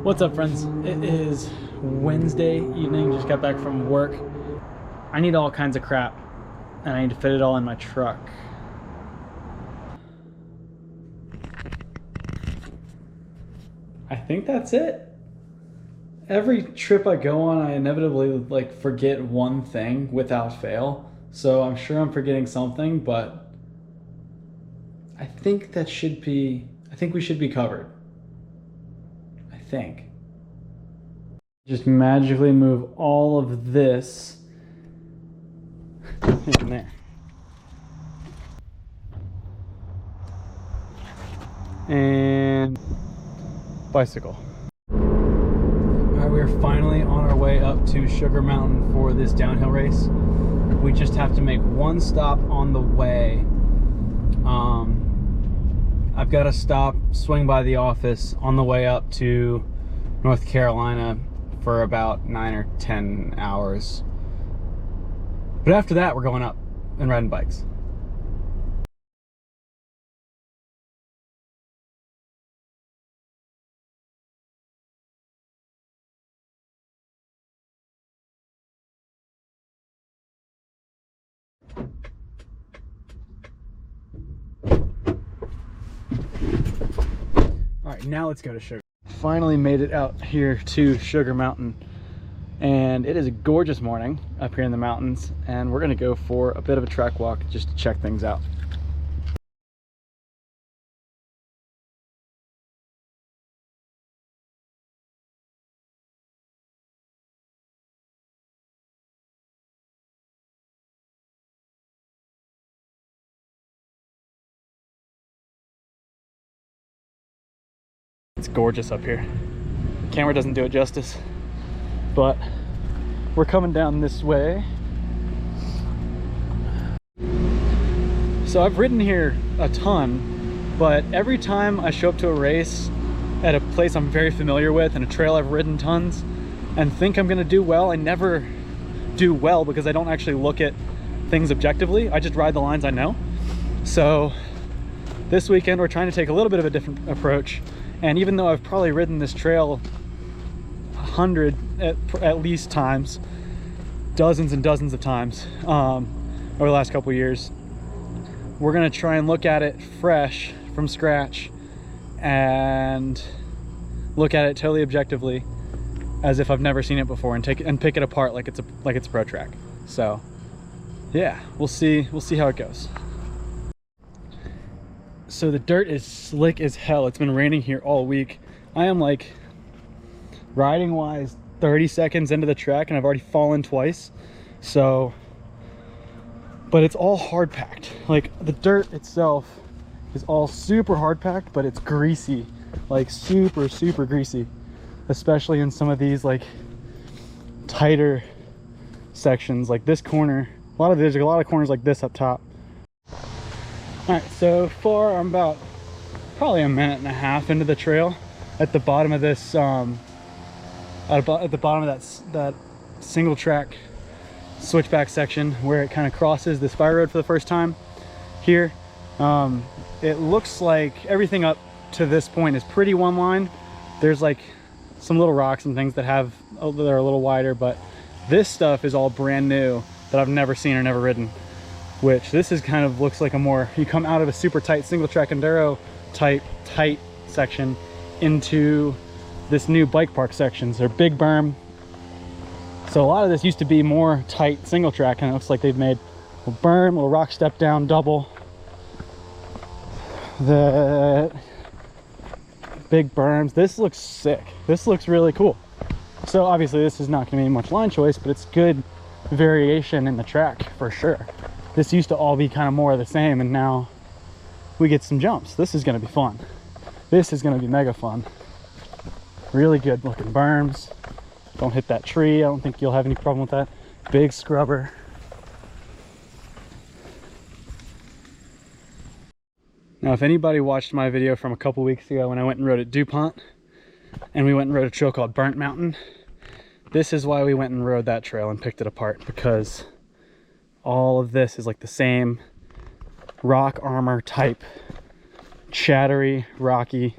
What's up, friends? It is Wednesday evening, just got back from work. I need all kinds of crap and I need to fit it all in my truck. I think that's it. Every trip I go on, I inevitably forget one thing without fail. So I'm sure I'm forgetting something, but I think we should be covered. I think. Just magically move all of this in there. And bicycle. Alright, we're finally on our way up to Sugar Mountain for this downhill race. We just have to make one stop on the way. I've got to stop, swing by the office on the way up to North Carolina for about 9 or 10 hours. But after that, we're going up and riding bikes. All right, now let's go to Sugar. Finally made it out here to Sugar Mountain, and it is a gorgeous morning up here in the mountains, and we're gonna go for a bit of a track walk just to check things out. It's gorgeous up here. The camera doesn't do it justice, but we're coming down this way. So I've ridden here a ton, but every time I show up to a race at a place I'm very familiar with and a trail I've ridden tons and think I'm gonna do well, I never do well because I don't actually look at things objectively. I just ride the lines I know. So this weekend we're trying to take a little bit of a different approach. And even though I've probably ridden this trail 100 at least times, dozens and dozens of times over the last couple years, we're gonna try and look at it fresh from scratch and look at it totally objectively as if I've never seen it before, and pick it apart like it's a pro track. So yeah, we'll see how it goes. So the dirt is slick as hell. It's been raining here all week. I am like riding wise 30 seconds into the track and I've already fallen twice. So, but it's all hard packed. Like the dirt itself is all super hard packed, but it's greasy, like super greasy, especially in some of these like tighter sections like this corner. There's a lot of corners like this up top. All right, so far I'm about probably a minute and a half into the trail. At the bottom of this, at the bottom of that single track switchback section where it kind of crosses the Spire Road for the first time here, it looks like everything up to this point is pretty one line. There's like some little rocks and things that are a little wider, but this stuff is all brand new that I've never seen or never ridden. Which this is kind of looks like you come out of a super tight single track enduro type tight section into this new bike park sections. They're big berm. So a lot of this used to be more tight single track, and it looks like they've made a berm, little rock step down, double. The big berms. This looks sick. This looks really cool. So obviously this is not going to be much line choice, but it's good variation in the track for sure. This used to all be kind of more of the same, and now we get some jumps. This is going to be fun. This is going to be mega fun. Really good looking berms. Don't hit that tree. I don't think you'll have any problem with that. Big scrubber. Now, if anybody watched my video from a couple weeks ago when I went and rode at DuPont, and we went and rode a trail called Burnt Mountain, this is why we went and rode that trail and picked it apart, because all of this is like the same rock armor type, chattery, rocky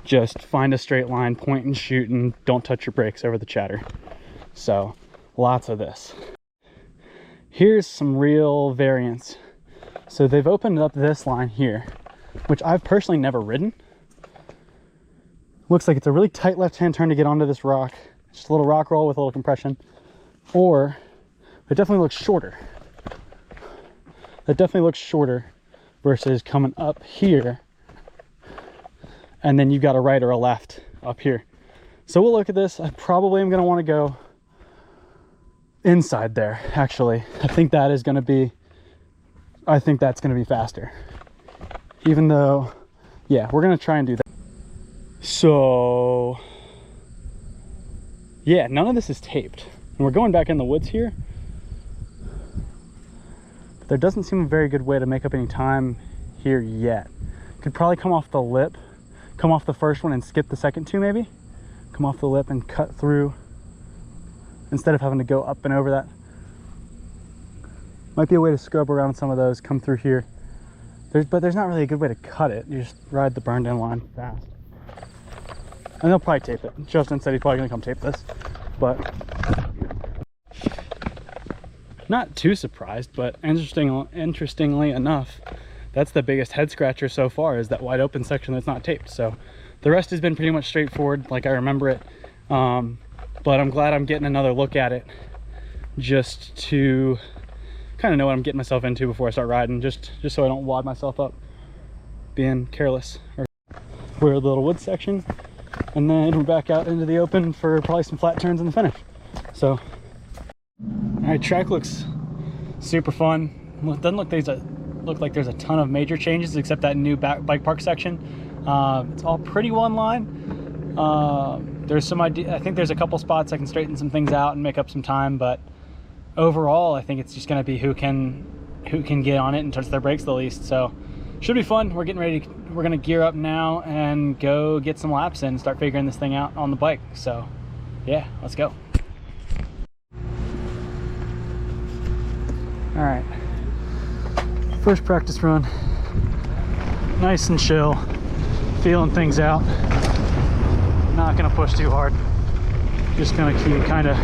just find a straight line, point and shoot, and don't touch your brakes over the chatter. So lots of this. Here's some real variance. So they've opened up this line here, which I've personally never ridden. Looks like it's a really tight left-hand turn to get onto this rock. Just a little rock roll with a little compression. Or it definitely looks shorter. That definitely looks shorter versus coming up here. And then you've got a right or a left up here. So we'll look at this. I probably am gonna wanna go inside there, actually. I think that's gonna be faster. Even though, yeah, we're gonna try and do that. So, yeah, none of this is taped. And we're going back in the woods here. But there doesn't seem a very good way to make up any time here yet. Could probably come off the lip, come off the first one and skip the second two maybe. Come off the lip and cut through instead of having to go up and over that. Might be a way to scrub around some of those, come through here. But there's not really a good way to cut it. You just ride the burn down line fast. And they'll probably tape it. Justin said he's probably gonna come tape this, but not too surprised, but interestingly enough, that's the biggest head scratcher so far, is that wide open section that's not taped. So the rest has been pretty much straightforward, like I remember it. But I'm glad I'm getting another look at it just to kind of know what I'm getting myself into before I start riding, just so I don't wad myself up being careless. We're in the little wood section, and then we're back out into the open for probably some flat turns in the finish. So, all right, track looks super fun. Well, it doesn't look like there's a ton of major changes except that new bike park section. It's all pretty one line. There's some idea. I think there's a couple spots I can straighten some things out and make up some time, but overall, I think it's just going to be who can get on it and touch their brakes the least. So should be fun. We're getting ready. We're going to gear up now and go get some laps in and start figuring this thing out on the bike. So yeah, let's go. All right, first practice run, nice and chill, feeling things out. Not going to push too hard. Just going to keep kind of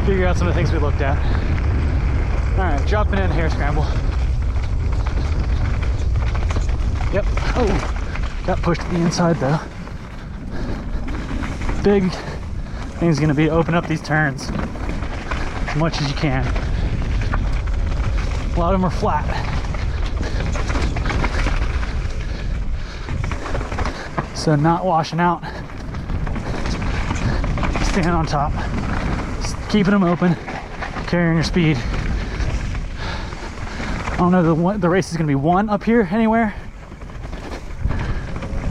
figure out some of the things we looked at. All right, dropping in hair scramble. Yep. Oh, got pushed to the inside though. Big thing's gonna be to open up these turns as much as you can. A lot of them are flat. So not washing out. Staying on top. Just keeping them open, carrying your speed. I don't know, the race is gonna be one up here anywhere,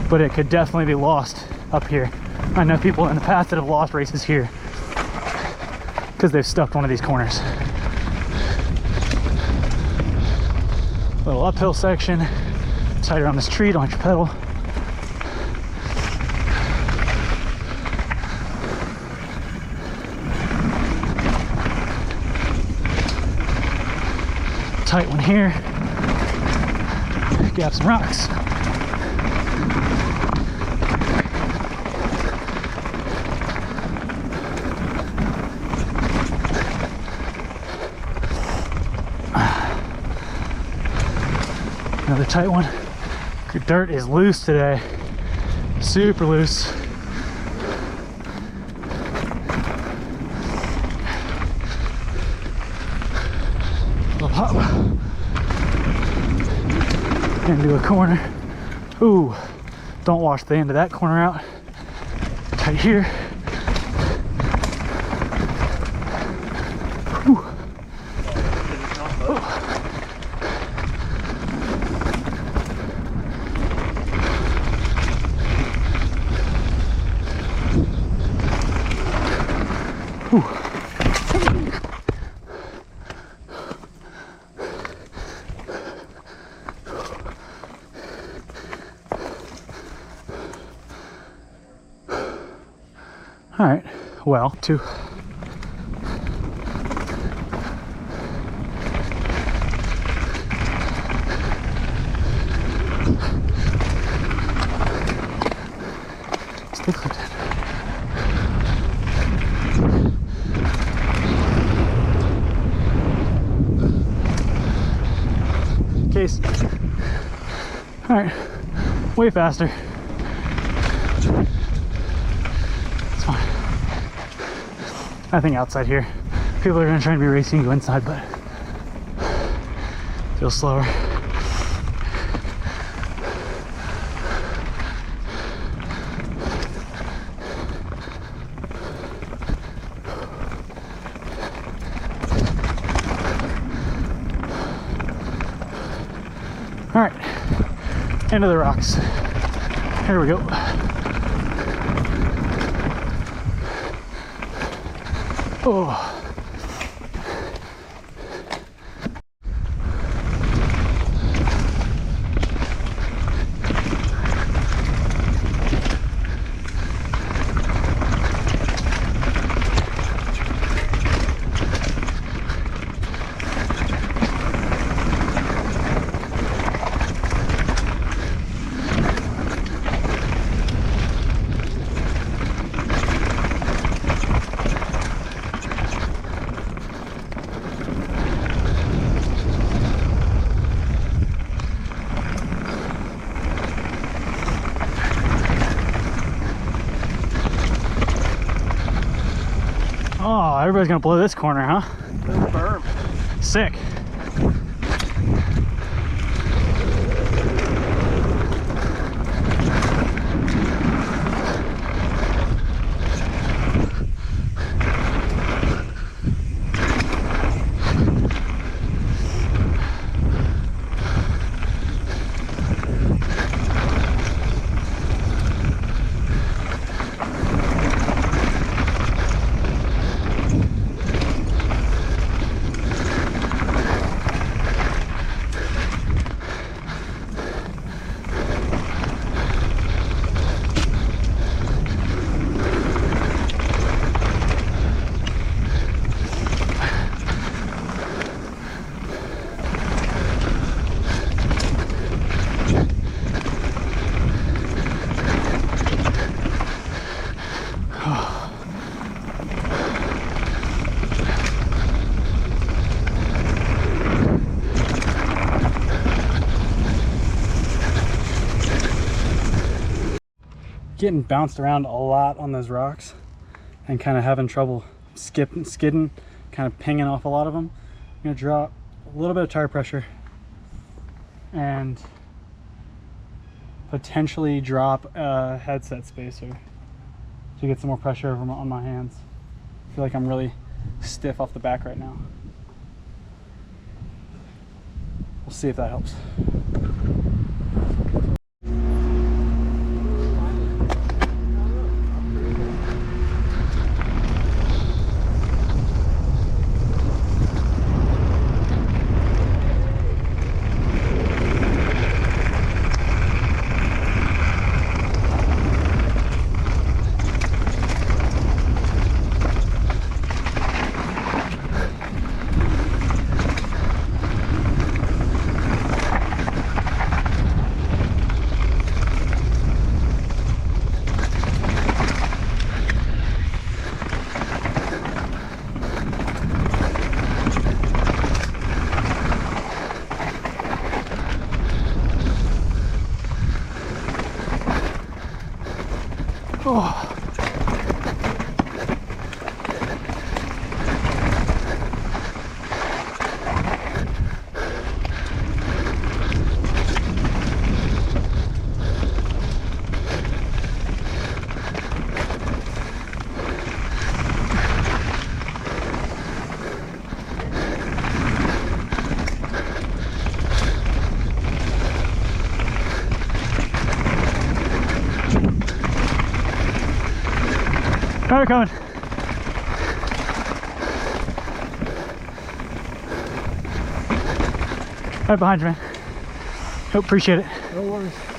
but it could definitely be lost up here. I know people in the past that have lost races here because they've stuck one of these corners. Little uphill section, tighter on this tree, don't hit your pedal. Tight one here, gap some rocks. Another tight one. The dirt is loose today, super loose. Little hop into a corner. Ooh, don't wash the end of that corner out. Tight here. Ooh. All right, well, two. All right, way faster. It's fine. I think outside here, people are gonna try and be racing, go inside, but feel slower. All right, into the rocks. Here we go. Oh. Oh, everybody's gonna blow this corner, huh? Berm. Sick. Getting bounced around a lot on those rocks and kind of having trouble skidding, kind of pinging off a lot of them. I'm gonna drop a little bit of tire pressure and potentially drop a headset spacer to get some more pressure on my hands. I feel like I'm really stiff off the back right now. We'll see if that helps. Oh. They're coming. Right behind you, man. Oh, appreciate it. No worries.